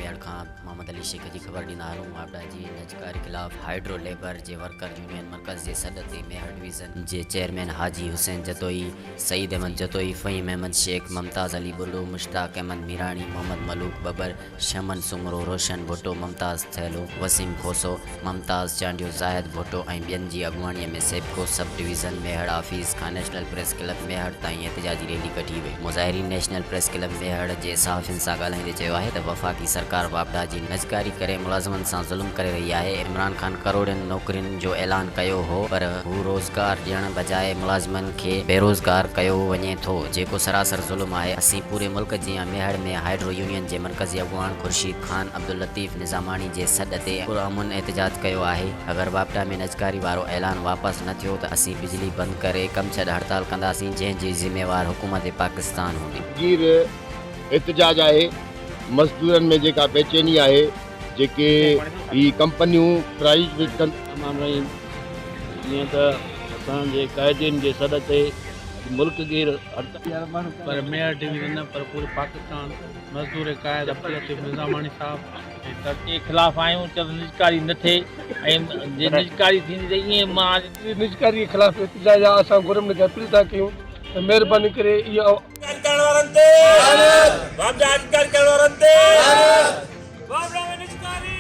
मेहड़ खां मोहम्मद अली शेख की खबर ॾींदा आहियूं। वापडा जी नजकारी खिलाफ़ हाइड्रो लेबर जे वर्कर यूनियन मरकज़ जे सॾ ते मेहड़ डिवीज़न जे चेयरमैन हाजी हुसैन जतोई, सईद अहमद जतोई, फ़हीम अहमद शेख, मुमताज़ अली बुल्लू, मुश्ताक अहमद मीरानी, मोहम्मद मलूक बबर, शमन सुमरो, रोशन भुट्टो, मुमताज़ थैलो, वसीम खोसो, मुमताज़ चांडियो, ज़ाहिद भुट्टो ऐं ॿियनि जी अॻुवाणीअ में सेबको सब डिवीज़न मेहड़ ऑफिस खां नेशनल प्रेस क्लब मेहड़ ताईं एहतिजाजी रैली कढी वई। मुज़ाहिरीन नेशनल प्रेस क्लब मेहड़ जे सहाफ़ियुनि सां ॻाल्हाईंदे चयो आहे त वफ़ाक़ी सरकार वापडा जी नजकारी करे मुलाज़िमनि सां ज़ुल्म करे रही आहे। इमरान खान करोड़नि नौकरियुनि जो ऐलान कयो हो, पर हू रोज़गार ॾियण बजाए मुलाज़िमनि खे बेरोज़गार कयो वञे थो, जेको सरासर ज़ुल्म आहे। असीं पूरे मुल्क जी मेहड़ में हाइड्रो यूनियन जे मरकज़ी अॻुवान खुर्शीद खान अब्दुल लतीफ़ निज़ामानी जे सॾ ते पुरअमन एहतिजाज कयो आहे। अगरि वापडा में नजकारी वारो ऐलान वापसि न थियो त असीं बिजली बंदि करे कम छॾ हड़ताल कंदासीं, जंहिंजी ज़िम्मेवार हुकूमत पाकिस्तान हूंदी। एहतिजाज आहे मज़दूरनि में जेका बेचैनी आहे, जेके ही कंपनियूं प्राइस विझ कनि। जीअं त असांजे क़ाइदियुनि जे सॾ ते मुल्क जी पर मेयर डिवीज़न पर पूरे पाकिस्तान मज़दूर क़ाइद अब्दुल लतीफ़ निज़ामानी साहब के ख़िलाफ़ आहियूं। चलो निजकारी न थिए ऐं जे निजकारी थींदी त ईअं मां निजकारी के खिलाफ एहतिजाज आहे। असां गवर्नमेंट खे अपील था कयूं त महिरबानी करे इहो करण वारनि ते वापडा अधिकारी करण वारनि ते वापडा में निजकारी